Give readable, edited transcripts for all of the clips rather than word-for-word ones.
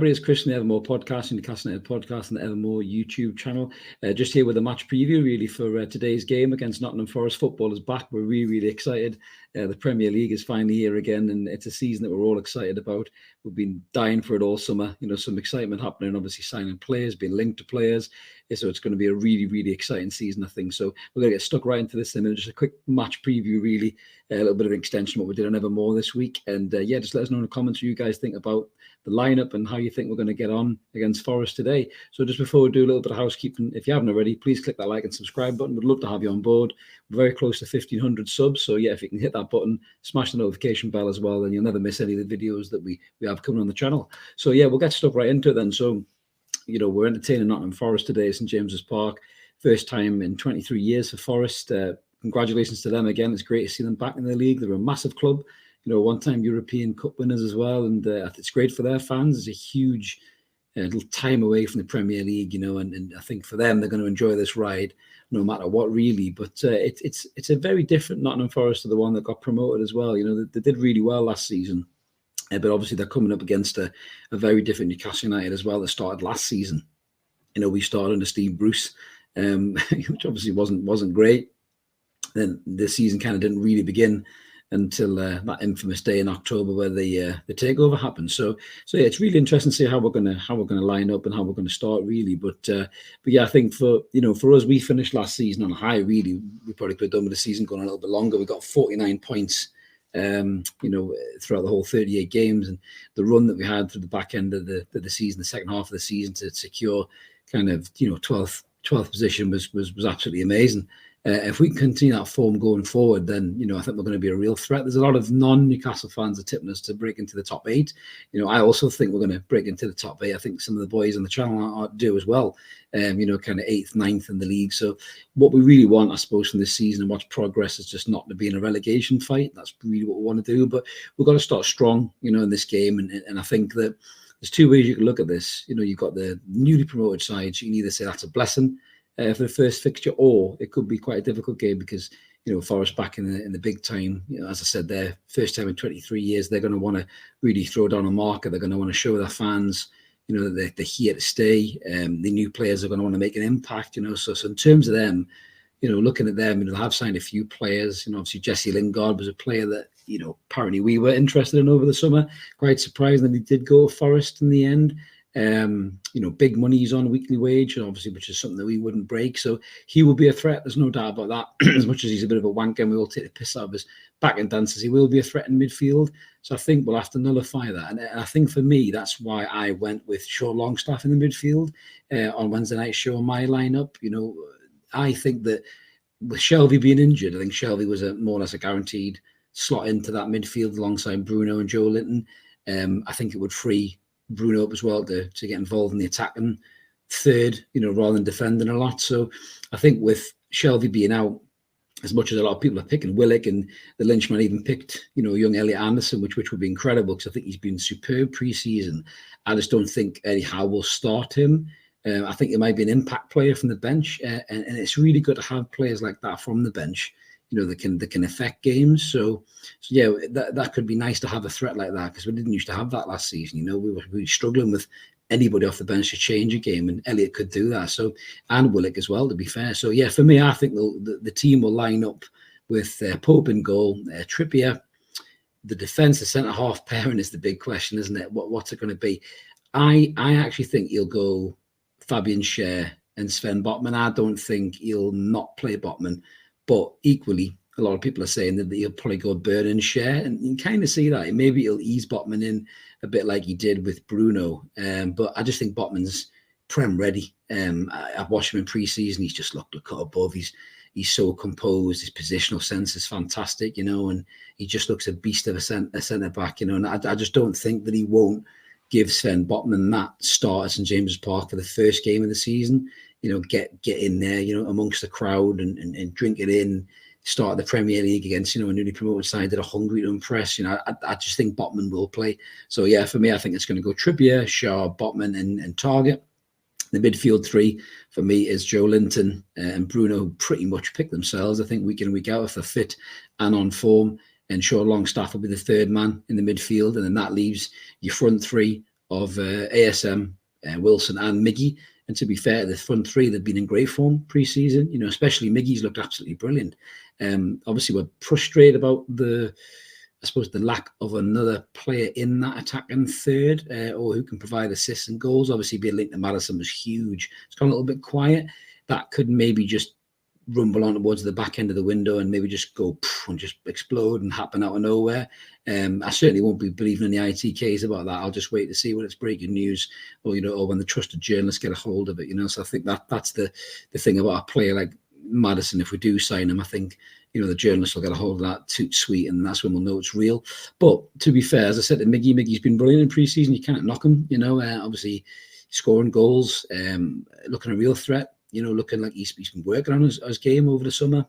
everybody, it's Chris from the Evermore podcast, Newcastle United podcast, and the Evermore YouTube channel. Just here with a match preview, really, for today's game against Nottingham Forest. Football is back. We're really, really excited. The Premier League is finally here again, and it's a season that we're all excited about. We've been dying for it all summer. You know, some excitement happening, obviously signing players, being linked to players. So it's going to be a really, really exciting season, I think. So we're going to get stuck right into this in a minute. Just a quick match preview, really. A little bit of an extension of what we did on Evermore this week. And yeah, just let us know in the comments what you guys think about the lineup and how you think we're going to get on against Forest today. So just before we do a little bit of housekeeping, if you haven't already, please click that like and subscribe button. We'd love to have you on board. We're very close to 1,500 subs. So yeah, if you can hit that button, smash the notification bell as well, then you'll never miss any of the videos that we have coming on the channel. So yeah, we'll get stuck right into it then. So, you know, we're entertaining Nottingham Forest today at St James's Park. First time in 23 years for Forest. Congratulations to them again. It's great to see them back in the league. They're a massive club. You know, one-time European Cup winners as well, and it's great for their fans. It's a huge little time away from the Premier League, you know, and I think for them, they're going to enjoy this ride no matter what, really. But it's a very different Nottingham Forest to the one that got promoted as well. You know, they did really well last season, but obviously they're coming up against a very different Newcastle United as well that started last season. You know, we started under Steve Bruce, which obviously wasn't great. Then the season kind of didn't really begin until that infamous day in October where the takeover happened. So yeah, it's really interesting to see how we're gonna line up and how we're gonna start, really. But yeah, I think for us, we finished last season on a high. Really, we probably could have done with the season going a little bit longer. We got 49 points, you know, throughout the whole 38 games, and the run that we had through the back end of the season, the second half of the season, to secure kind of 12th position was absolutely amazing. If we can continue that form going forward, then, you know, I think we're going to be a real threat. There's a lot of non-Newcastle fans are tipping us to break into the top 8. You know, I also think we're going to break into the top 8. I think some of the boys on the channel do as well. You know, kind of 8th, 9th in the league. So what we really want, I suppose, from this season and watch progress is just not to be in a relegation fight. That's really what we want to do. But we've got to start strong, you know, in this game. And I think that there's two ways you can look at this. You know, you've got the newly promoted sides. You can either say that's a blessing for the first fixture, or it could be quite a difficult game because, you know, Forest back in the big time. You know, as I said, their first time in 23 years, they're going to want to really throw down a marker. They're going to want to show their fans, you know, that they're here to stay. The new players are going to want to make an impact. You know, so in terms of them, you know, looking at them, you know, they have signed a few players. You know, obviously Jesse Lingard was a player that, you know, apparently we were interested in over the summer. Quite surprised that he did go to Forest in the end. You know, big money, he's on weekly wage, obviously, which is something that we wouldn't break. So he will be a threat. There's no doubt about that. As much as he's a bit of a wanker and we all take the piss out of his back end dances, he will be a threat in midfield. So I think we'll have to nullify that. And I think for me, that's why I went with Shaw Longstaff in the midfield on Wednesday night show on my lineup. You know, I think that with Shelby being injured, I think Shelby was more or less a guaranteed slot into that midfield alongside Bruno and Joe Linton. I think it would free Bruno up as well to get involved in the attacking third, you know, rather than defending a lot. So I think with Shelby being out, as much as a lot of people are picking Willock, and the Lynchman even picked, you know, young Elliot Anderson, which would be incredible because I think he's been superb pre-season. I just don't think Eddie Howe will start him. I think it might be an impact player from the bench, and it's really good to have players like that from the bench, you know, that can affect games. So yeah, that could be nice to have a threat like that, because we didn't used to have that last season. You know, we were really struggling with anybody off the bench to change a game, and Elliot could do that. So, and Willock as well, to be fair. So yeah, for me, I think the team will line up with Pope in goal, Trippier. The defence, the centre half pairing is the big question, isn't it? What's it going to be? I actually think he'll go Fabian Schär and Sven Botman. I don't think he'll not play Botman. But equally, a lot of people are saying that he'll probably go Burn and Schär, and you can kind of see that. Maybe he'll ease Botman in a bit like he did with Bruno. But I just think Botman's Prem ready. I've watched him in pre-season. He's just looked a cut above. He's so composed. His positional sense is fantastic, you know, and he just looks a beast of a centre back, you know. And I just don't think that he won't give Sven Botman that start at St James's Park for the first game of the season. You know, get in there, you know, amongst the crowd and drink it in, start the Premier League against, you know, a newly promoted side that are hungry to impress. You know, I just think Botman will play. So yeah, for me, I think it's going to go Trippier, Shaw, Botman and Target. The midfield three for me is Joe Linton and Bruno, who pretty much pick themselves, I think, week in and week out if they're fit and on form. And Shaw Longstaff will be the third man in the midfield. And then that leaves your front three of ASM, Wilson and Miggy. And to be fair, the front three, they've been in great form pre-season, especially Miggy's looked absolutely brilliant. Obviously, we're frustrated about the lack of another player in that attacking third, or who can provide assists and goals. Obviously, being linked to Maddison was huge. It's gone a little bit quiet. That could maybe just rumble on towards the back end of the window and maybe just go and just explode and happen out of nowhere. I certainly won't be believing in the ITKs about that. I'll just wait to see when it's breaking news, or or when the trusted journalists get a hold of it. So I think that's the thing about a player like Maddison. If we do sign him, I think the journalists will get a hold of that toot sweet, and that's when we'll know it's real. But to be fair, as I said to Miggy's been brilliant in pre-season. You can't knock him. Obviously scoring goals, looking a real threat. Looking like he's been working on his game over the summer.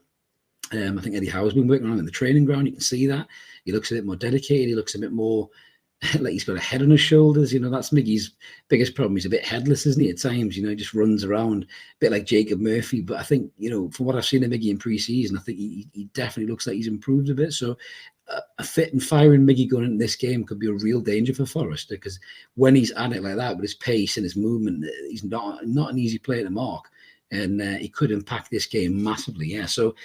I think Eddie Howe's been working on him in the training ground. You can see that. He looks a bit more dedicated. He looks a bit more like he's got a head on his shoulders. That's Miggy's biggest problem. He's a bit headless, isn't he, at times? He just runs around a bit like Jacob Murphy. But I think, from what I've seen of Miggy in pre-season, I think he definitely looks like he's improved a bit. So a fit and firing Miggy going into this game could be a real danger for Forest, because when he's at it like that with his pace and his movement, he's not an easy player to mark. And he could impact this game massively. Yeah. So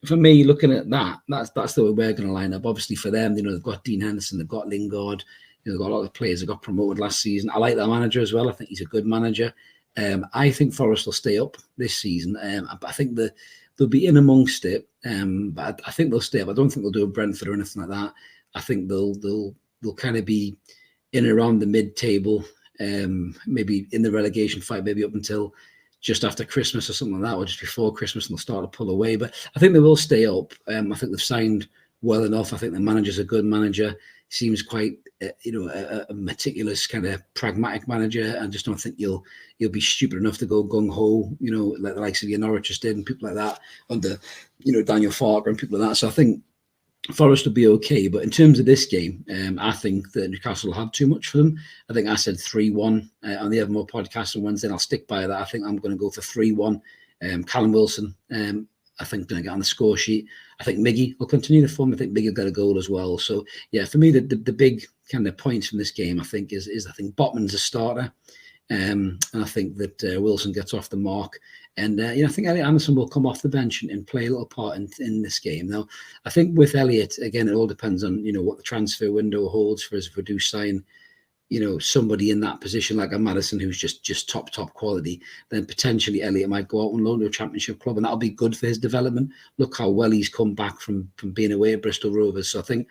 for me, looking at that, that's the way we're going to line up. Obviously, for them, they've got Dean Henderson, they've got Lingard, they've got a lot of players that got promoted last season. I like that manager as well. I think he's a good manager. I think Forest will stay up this season. But I think they'll be in amongst it. But I think they'll stay up. I don't think they'll do a Brentford or anything like that. I think they'll kind of be in and around the mid-table, maybe in the relegation fight, maybe up until just after Christmas or something like that, or just before Christmas, and they'll start to pull away. But I think they will stay up. I think they've signed well enough. I think the manager's a good manager. Seems quite, a meticulous, kind of pragmatic manager. I just don't think you'll be stupid enough to go gung ho, like the likes of Norwich just did and people like that under, Daniel Farker and people like that. So I think Forest will be okay, but in terms of this game, I think that Newcastle will have too much for them. I think I said 3-1 on the Evermore podcast on Wednesday, and I'll stick by that. I think I'm going to go for 3-1. Callum Wilson, I think, going to get on the score sheet. I think Miggy will continue the form. I think Miggy will get a goal as well. So, yeah, for me, the big kind of points from this game, I think, is I think Botman's a starter. And I think that Wilson gets off the mark. And, I think Elliot Anderson will come off the bench and play a little part in this game. Now, I think with Elliot, again, it all depends on, what the transfer window holds for us. If we do sign, somebody in that position like a Maddison who's just top quality, then potentially Elliot might go out on loan to a championship club, and that'll be good for his development. Look how well he's come back from being away at Bristol Rovers. So I think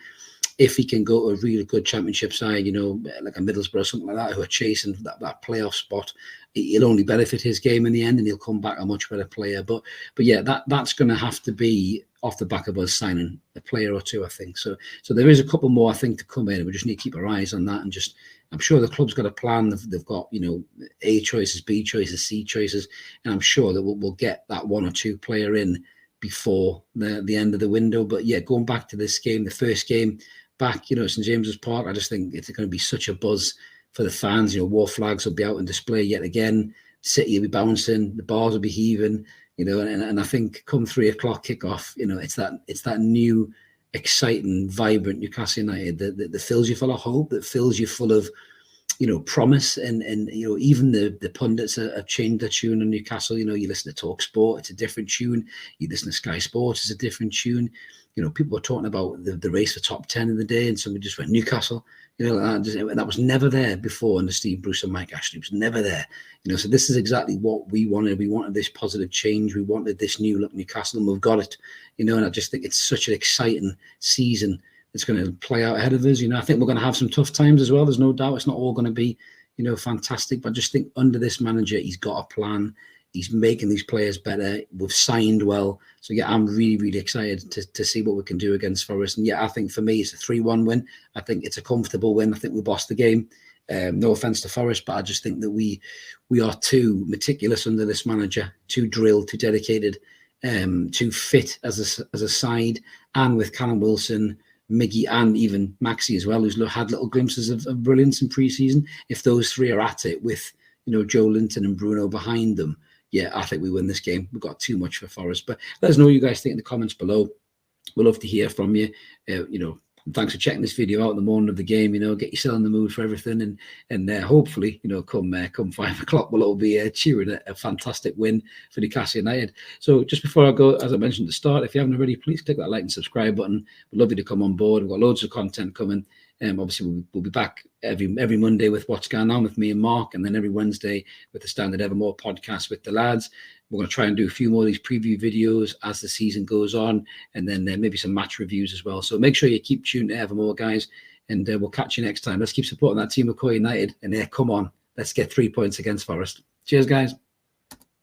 if he can go to a really good championship side, like a Middlesbrough or something like that, who are chasing that playoff spot, he'll only benefit his game in the end, and he'll come back a much better player. But yeah, that's going to have to be off the back of us signing a player or two, I think. So there is a couple more, I think, to come in. We just need to keep our eyes on that, and just, I'm sure the club's got a plan. They've got, A choices, B choices, C choices, and I'm sure that we'll get that one or two player in before the end of the window. But yeah, going back to this game, the first game back, at St James's Park, I just think it's going to be such a buzz for the fans. War flags will be out on display yet again. City will be bouncing, the bars will be heaving, and I think come 3 o'clock kickoff, it's that new, exciting, vibrant Newcastle United that fills you full of hope, that fills you full of, promise, and even the pundits have changed their tune on Newcastle. You listen to Talk Sport, it's a different tune. You listen to Sky Sports, it's a different tune. People were talking about the race for top 10 of the day, and somebody just went Newcastle. That was never there before under Steve Bruce and Mike Ashley. It was never there. So this is exactly what we wanted. We wanted this positive change. We wanted this new look Newcastle, and we've got it. And I just think it's such an exciting season that's going to play out ahead of us. I think we're going to have some tough times as well. There's no doubt. It's not all going to be, fantastic. But I just think under this manager, he's got a plan. He's making these players better. We've signed well. So, yeah, I'm really, really excited to see what we can do against Forest. And, yeah, I think for me, it's a 3-1 win. I think it's a comfortable win. I think we bossed the game. No offence to Forest, but I just think that we are too meticulous under this manager, too drilled, too dedicated, too fit as a side. And with Callum Wilson, Miggy, and even Maxi as well, who's had little glimpses of brilliance in pre-season. If those three are at it with, Joe Linton and Bruno behind them, yeah, I think we win this game. We've got too much for Forest. But let us know what you guys think in the comments below. We'd love to hear from you. And thanks for checking this video out in the morning of the game. Get yourself in the mood for everything, and hopefully, come 5 o'clock, we'll all be cheering a fantastic win for Newcastle United. So just before I go, as I mentioned at the start, if you haven't already, please click that like and subscribe button. We'd love you to come on board. We've got loads of content coming. Obviously, we'll be back every Monday with what's going on with me and Mark, and then every Wednesday with the Standard Evermore podcast with the lads. We're going to try and do a few more of these preview videos as the season goes on, and then maybe some match reviews as well. So make sure you keep tuned to Evermore, guys, and we'll catch you next time. Let's keep supporting that team of Core United, and come on, let's get 3 points against Forest. Cheers, guys.